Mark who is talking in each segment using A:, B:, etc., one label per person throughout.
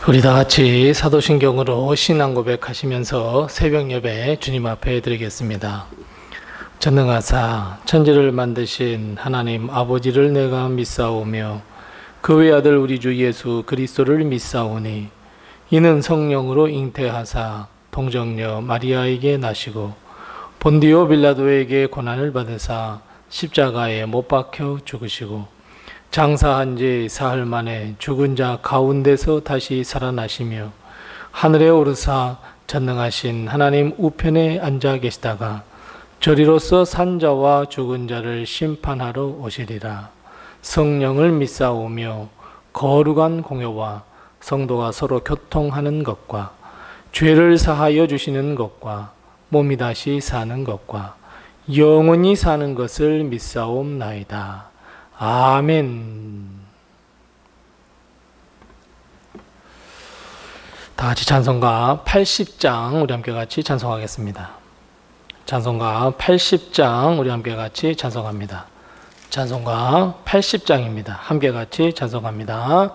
A: 우리 다 같이 사도신경으로 신앙 고백하시면서 새벽 예배 주님 앞에 드리겠습니다. 전능하사 천지를 만드신 하나님 아버지를 내가 믿사오며 그 외아들 우리 주 예수 그리스도를 믿사오니 이는 성령으로 잉태하사 동정녀 마리아에게 나시고 본디오 빌라도에게 고난을 받으사 십자가에 못 박혀 죽으시고 장사한 지 사흘 만에 죽은 자 가운데서 다시 살아나시며 하늘에 오르사 전능하신 하나님 우편에 앉아 계시다가 저리로서 산 자와 죽은 자를 심판하러 오시리라. 성령을 믿사오며 거룩한 공효와 성도가 서로 교통하는 것과 죄를 사하여 주시는 것과 몸이 다시 사는 것과 영원히 사는 것을 믿사옵나이다. 아멘. 다 같이 찬송가 80장 우리 함께 같이 찬송하겠습니다. 찬송가 80장 우리 함께 같이 찬송합니다. 찬송가 80장입니다. 함께 같이 찬송합니다.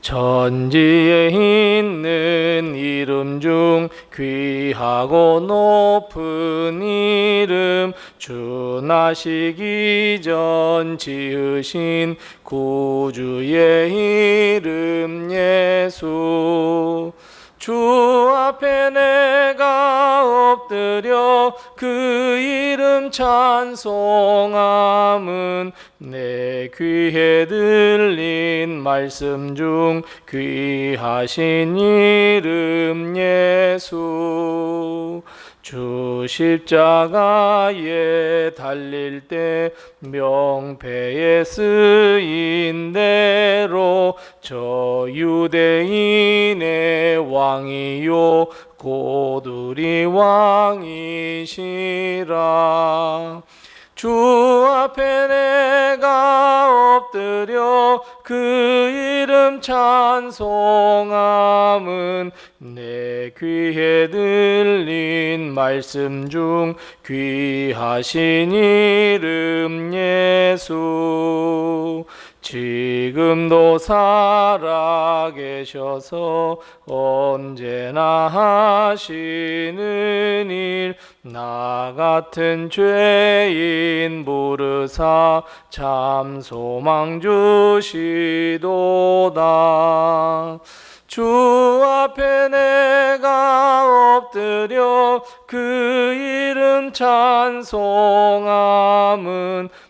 A: 천지에 있는 이름 중 귀하고 높은 이름 주 나시기 전 지으신 구주의 이름 예수 주 앞에 내가 엎드려 그 이름 찬송함은 내 귀에 들린 말씀 중 귀하신 이름 예수 주 십자가에 달릴 때 명패에 쓰인 대로 저 유대인의 왕이요 곧 우리 왕이시라. 주 앞에 내가 엎드려 그 이름 찬송함은 내 귀에 들린 말씀 중 귀하신 이름 예수 지금도 살아계셔서 언제나 하시는 일 나 같은 죄인 부르사 참 소망 주시도다. 주 앞에 내가 엎드려 그 이름 찬송함은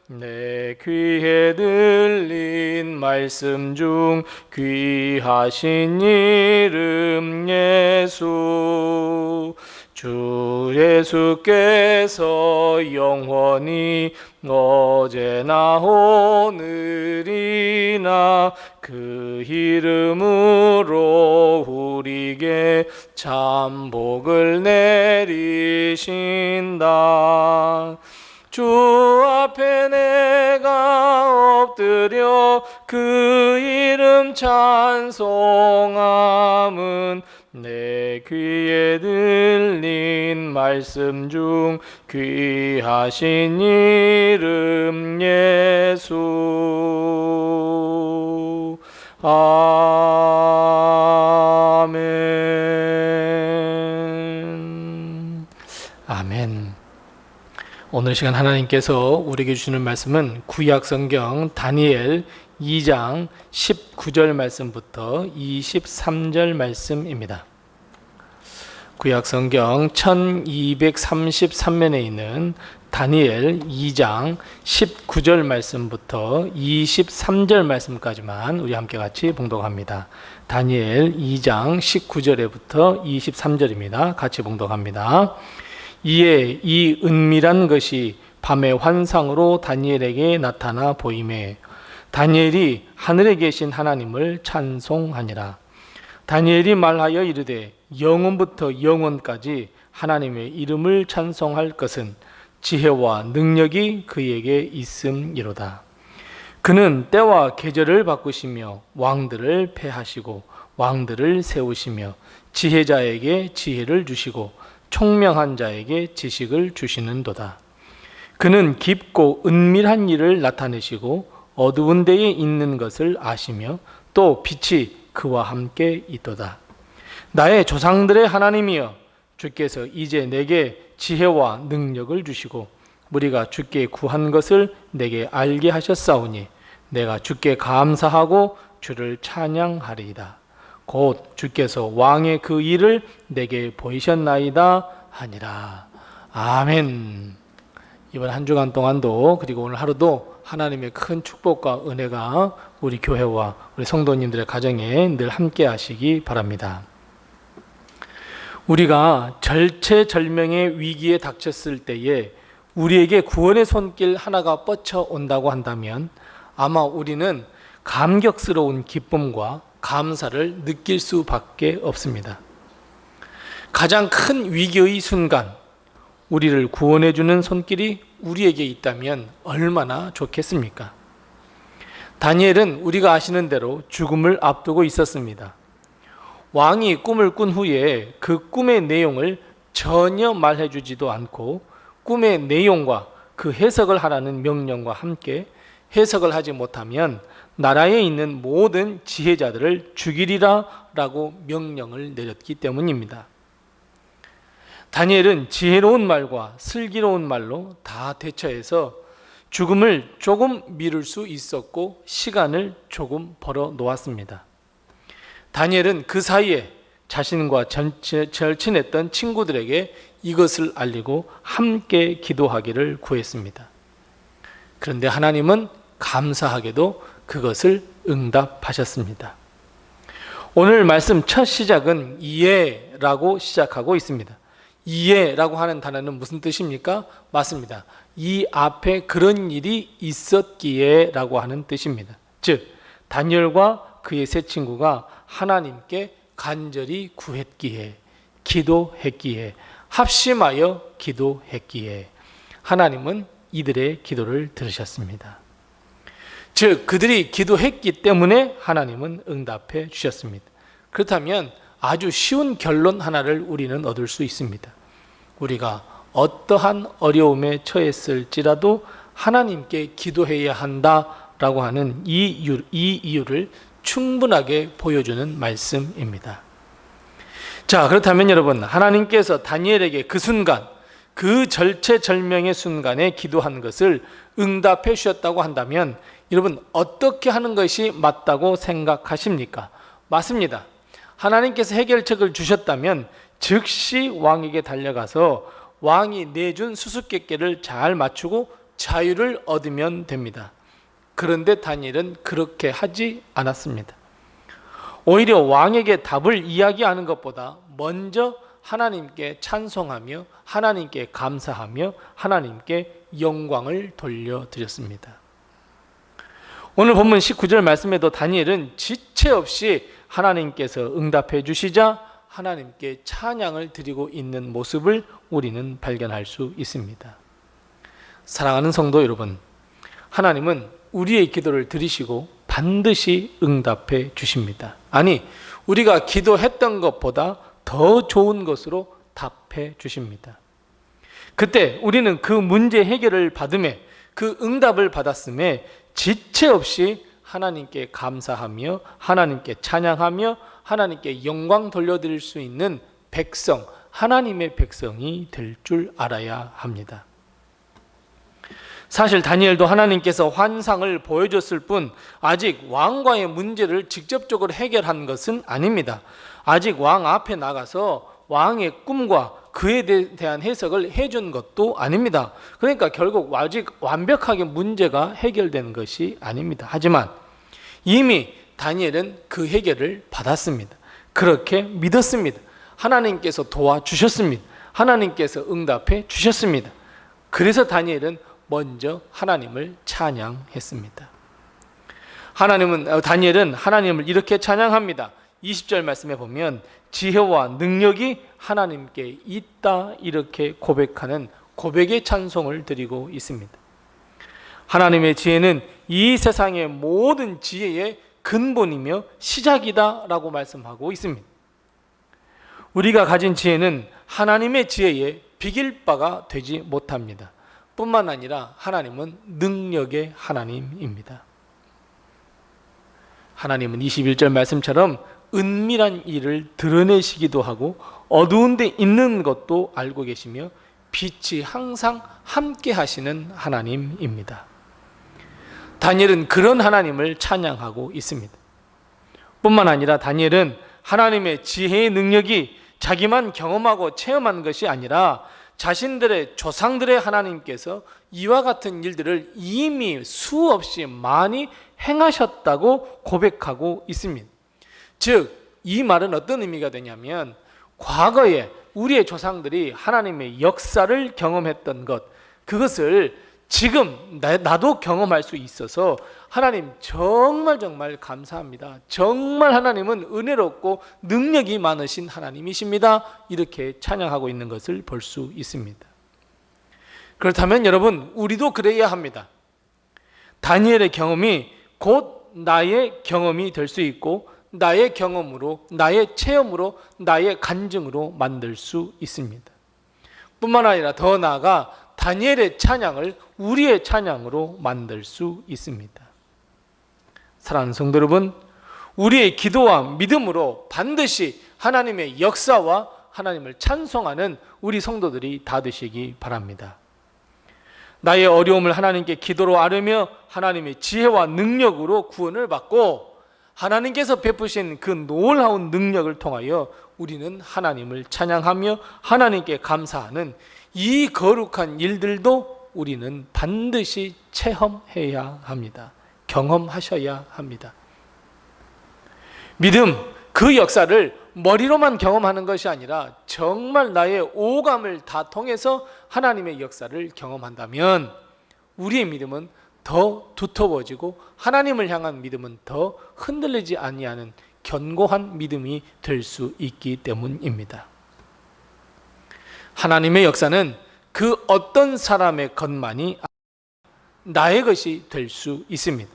A: 내 귀에 들린 말씀 중 귀하신 이름 예수 주 예수께서 영원히 어제나 오늘이나 그 이름으로 우리에게 참 복을 내리신다. 주 앞에 내가 엎드려 그 이름 찬송함은 내 귀에 들린 말씀 중 귀하신 이름 예수 아멘. 아멘. 오늘 시간 하나님께서 우리에게 주시는 말씀은 구약성경 다니엘 2장 19절 말씀부터 23절 말씀입니다. 구약성경 1233면에 있는 다니엘 2장 19절 말씀부터 23절 말씀까지만 우리 함께 같이 봉독합니다. 다니엘 2장 19절에부터 23절입니다. 같이 봉독합니다. 이에 이 은밀한 것이 밤의 환상으로 다니엘에게 나타나 보이매 다니엘이 하늘에 계신 하나님을 찬송하니라. 다니엘이 말하여 이르되 영원부터 영원까지 하나님의 이름을 찬송할 것은 지혜와 능력이 그에게 있음이로다. 그는 때와 계절을 바꾸시며 왕들을 패하시고 왕들을 세우시며 지혜자에게 지혜를 주시고 총명한 자에게 지식을 주시는도다. 그는 깊고 은밀한 일을 나타내시고 어두운 데에 있는 것을 아시며 또 빛이 그와 함께 있도다. 나의 조상들의 하나님이여, 주께서 이제 내게 지혜와 능력을 주시고 우리가 주께 구한 것을 내게 알게 하셨사오니 내가 주께 감사하고 주를 찬양하리이다. 곧 주께서 왕의 그 일을 내게 보이셨나이다 하니라. 아멘. 이번 한 주간 동안도 그리고 오늘 하루도 하나님의 큰 축복과 은혜가 우리 교회와 우리 성도님들의 가정에 늘 함께 하시기 바랍니다. 우리가 절체절명의 위기에 닥쳤을 때에 우리에게 구원의 손길 하나가 뻗쳐 온다고 한다면 아마 우리는 감격스러운 기쁨과 감사를 느낄 수밖에 없습니다. 가장 큰 위기의 순간, 우리를 구원해 주는 손길이 우리에게 있다면 얼마나 좋겠습니까? 다니엘은 우리가 아시는 대로 죽음을 앞두고 있었습니다. 왕이 꿈을 꾼 후에 그 꿈의 내용을 전혀 말해주지도 않고 꿈의 내용과 그 해석을 하라는 명령과 함께 해석을 하지 못하면 나라에 있는 모든 지혜자들을 죽이리라 라고 명령을 내렸기 때문입니다. 다니엘은 지혜로운 말과 슬기로운 말로 다 대처해서 죽음을 조금 미룰 수 있었고 시간을 조금 벌어 놓았습니다. 다니엘은 그 사이에 자신과 절친했던 친구들에게 이것을 알리고 함께 기도하기를 구했습니다. 그런데 하나님은 감사하게도 그것을 응답하셨습니다. 오늘 말씀 첫 시작은 이에라고 시작하고 있습니다. 이에라고 하는 단어는 무슨 뜻입니까? 맞습니다. 이 앞에 그런 일이 있었기에 라고 하는 뜻입니다. 즉 다니엘과 그의 세 친구가 하나님께 간절히 구했기에, 기도했기에, 합심하여 기도했기에 하나님은 이들의 기도를 들으셨습니다. 즉 그들이 기도했기 때문에 하나님은 응답해 주셨습니다. 그렇다면 아주 쉬운 결론 하나를 우리는 얻을 수 있습니다. 우리가 어떠한 어려움에 처했을지라도 하나님께 기도해야 한다라고 하는 이 이유를 충분하게 보여주는 말씀입니다. 자, 그렇다면 여러분, 하나님께서 다니엘에게 그 순간, 그 절체절명의 순간에 기도한 것을 응답해 주셨다고 한다면 여러분 어떻게 하는 것이 맞다고 생각하십니까? 맞습니다. 하나님께서 해결책을 주셨다면 즉시 왕에게 달려가서 왕이 내준 수수께끼를 잘 맞추고 자유를 얻으면 됩니다. 그런데 다니엘은 그렇게 하지 않았습니다. 오히려 왕에게 답을 이야기하는 것보다 먼저 하나님께 찬송하며 하나님께 감사하며 하나님께 영광을 돌려드렸습니다. 오늘 본문 19절 말씀에도 다니엘은 지체 없이 하나님께서 응답해 주시자 하나님께 찬양을 드리고 있는 모습을 우리는 발견할 수 있습니다. 사랑하는 성도 여러분, 하나님은 우리의 기도를 들으시고 반드시 응답해 주십니다. 아니, 우리가 기도했던 것보다 더 좋은 것으로 답해 주십니다. 그때 우리는 그 문제 해결을 받음에, 그 응답을 받았음에 지체 없이 하나님께 감사하며 하나님께 찬양하며 하나님께 영광 돌려드릴 수 있는 백성, 하나님의 백성이 될 줄 알아야 합니다. 사실 다니엘도 하나님께서 환상을 보여줬을 뿐 아직 왕과의 문제를 직접적으로 해결한 것은 아닙니다. 아직 왕 앞에 나가서 왕의 꿈과 그에 대한 해석을 해준 것도 아닙니다. 그러니까 결국 아직 완벽하게 문제가 해결된 것이 아닙니다. 하지만 이미 다니엘은 그 해결을 받았습니다. 그렇게 믿었습니다. 하나님께서 도와주셨습니다. 하나님께서 응답해 주셨습니다. 그래서 다니엘은 먼저 하나님을 찬양했습니다. 다니엘은 하나님을 이렇게 찬양합니다. 20절 말씀에 보면 지혜와 능력이 하나님께 있다 이렇게 고백하는 고백의 찬송을 드리고 있습니다. 하나님의 지혜는 이 세상의 모든 지혜의 근본이며 시작이다 라고 말씀하고 있습니다. 우리가 가진 지혜는 하나님의 지혜에 비길 바가 되지 못합니다. 뿐만 아니라 하나님은 능력의 하나님입니다. 하나님은 21절 말씀처럼 은밀한 일을 드러내시기도 하고 어두운 데 있는 것도 알고 계시며 빛이 항상 함께 하시는 하나님입니다. 다니엘은 그런 하나님을 찬양하고 있습니다. 뿐만 아니라 다니엘은 하나님의 지혜의 능력이 자기만 경험하고 체험한 것이 아니라 자신들의 조상들의 하나님께서 이와 같은 일들을 이미 수없이 많이 행하셨다고 고백하고 있습니다. 즉, 이 말은 어떤 의미가 되냐면 과거에 우리의 조상들이 하나님의 역사를 경험했던 것, 그것을 지금 나도 경험할 수 있어서 하나님 정말 감사합니다. 정말 하나님은 은혜롭고 능력이 많으신 하나님이십니다. 이렇게 찬양하고 있는 것을 볼 수 있습니다. 그렇다면 여러분, 우리도 그래야 합니다. 다니엘의 경험이 곧 나의 경험이 될 수 있고 나의 경험으로, 나의 체험으로, 나의 간증으로 만들 수 있습니다. 뿐만 아니라 더 나아가 다니엘의 찬양을 우리의 찬양으로 만들 수 있습니다. 사랑하는 성도 여러분, 우리의 기도와 믿음으로 반드시 하나님의 역사와 하나님을 찬송하는 우리 성도들이 다 되시기 바랍니다. 나의 어려움을 하나님께 기도로 아뢰며 하나님의 지혜와 능력으로 구원을 받고 하나님께서 베푸신 그 놀라운 능력을 통하여 우리는 하나님을 찬양하며 하나님께 감사하는 이 거룩한 일들도 우리는 반드시 체험해야 합니다. 경험하셔야 합니다. 믿음, 그 역사를 머리로만 경험하는 것이 아니라 정말 나의 오감을 다 통해서 하나님의 역사를 경험한다면 우리의 믿음은 더 두터워지고 하나님을 향한 믿음은 더 흔들리지 아니하는 견고한 믿음이 될 수 있기 때문입니다. 하나님의 역사는 그 어떤 사람의 것만이 나의 것이 될 수 있습니다.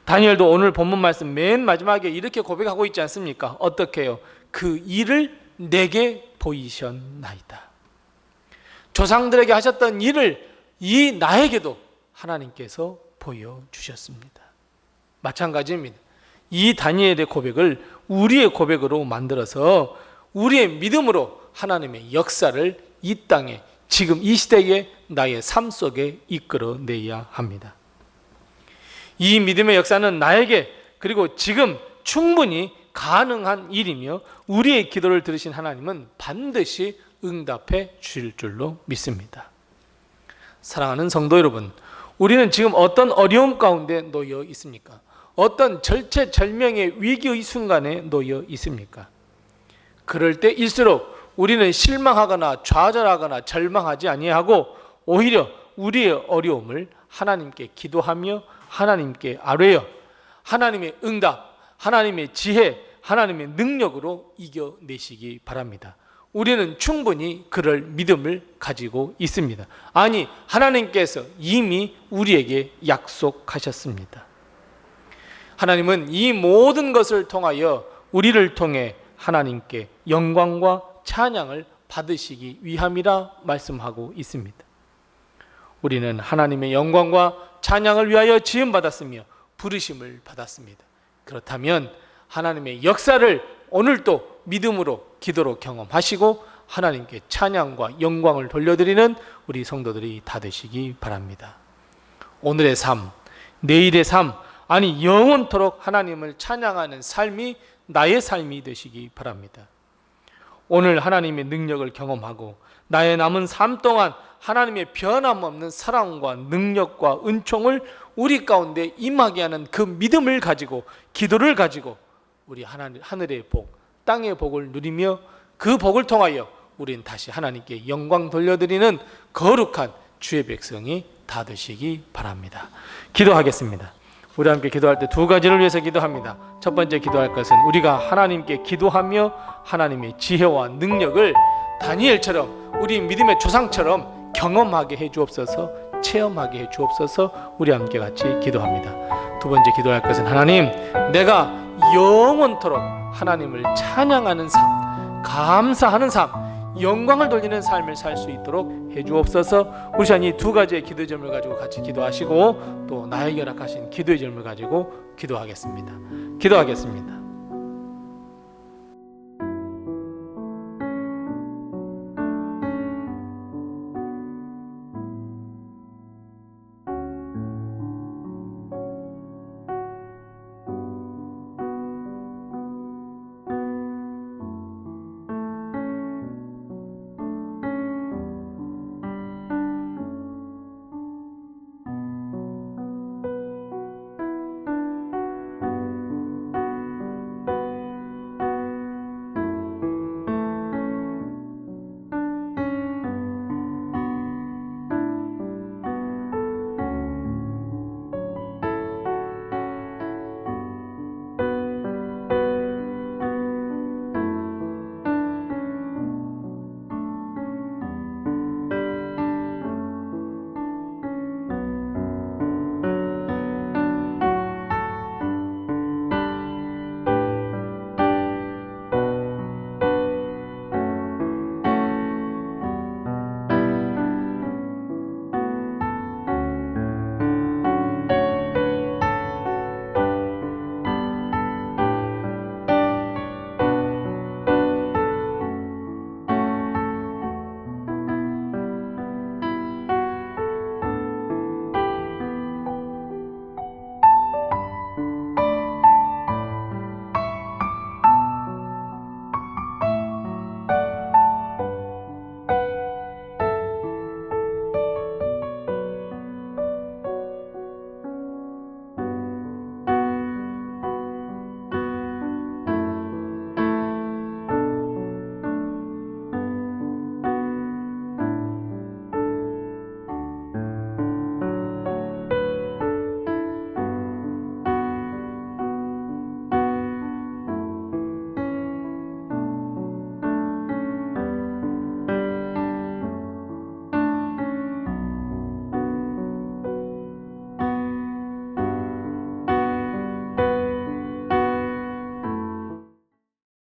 A: 다니엘도 오늘 본문 말씀 맨 마지막에 이렇게 고백하고 있지 않습니까? 어떻게 해요? 그 일을 내게 보이셨나이다. 조상들에게 하셨던 일을 이 나에게도 하나님께서 보여주셨습니다. 마찬가지입니다. 이 다니엘의 고백을 우리의 고백으로 만들어서 우리의 믿음으로 하나님의 역사를 이 땅에 지금 이 시대에 나의 삶 속에 이끌어내야 합니다. 이 믿음의 역사는 나에게 그리고 지금 충분히 가능한 일이며 우리의 기도를 들으신 하나님은 반드시 응답해 주실 줄로 믿습니다. 사랑하는 성도 여러분, 우리는 지금 어떤 어려움 가운데 놓여 있습니까? 어떤 절체절명의 위기의 순간에 놓여 있습니까? 그럴 때일수록 우리는 실망하거나 좌절하거나 절망하지 아니하고 오히려 우리의 어려움을 하나님께 기도하며 하나님께 아뢰어 하나님의 응답, 하나님의 지혜, 하나님의 능력으로 이겨내시기 바랍니다. 우리는 충분히 그럴 믿음을 가지고 있습니다. 아니, 하나님께서 이미 우리에게 약속하셨습니다. 하나님은 이 모든 것을 통하여 우리를 통해 하나님께 영광과 찬양을 받으시기 위함이라 말씀하고 있습니다. 우리는 하나님의 영광과 찬양을 위하여 지음받았으며 부르심을 받았습니다. 그렇다면 하나님의 역사를 오늘도 믿음으로 기도로 경험하시고 하나님께 찬양과 영광을 돌려드리는 우리 성도들이 다 되시기 바랍니다. 오늘의 삶, 내일의 삶, 아니 영원토록 하나님을 찬양하는 삶이 나의 삶이 되시기 바랍니다. 오늘 하나님의 능력을 경험하고 나의 남은 삶 동안 하나님의 변함없는 사랑과 능력과 은총을 우리 가운데 임하게 하는 그 믿음을 가지고 기도를 가지고 우리 하늘의 복, 땅의 복을 누리며 그 복을 통하여 우리는 다시 하나님께 영광 돌려드리는 거룩한 주의 백성이 다 되시기 바랍니다. 기도하겠습니다. 우리 함께 기도할 때 두 가지를 위해서 기도합니다. 첫 번째 기도할 것은 우리가 하나님께 기도하며 하나님의 지혜와 능력을 다니엘처럼 우리 믿음의 조상처럼 경험하게 해 주옵소서, 체험하게 해 주옵소서. 우리 함께 같이 기도합니다. 두 번째 기도할 것은 하나님, 내가 영원토록 하나님을 찬양하는 삶, 감사하는 삶, 영광을 돌리는 삶을 살 수 있도록 해 주옵소서. 우리 이 두 가지의 기도의 점을 가지고 같이 기도하시고 또 나에게 허락하신 기도의 점을 가지고 기도하겠습니다. 기도하겠습니다.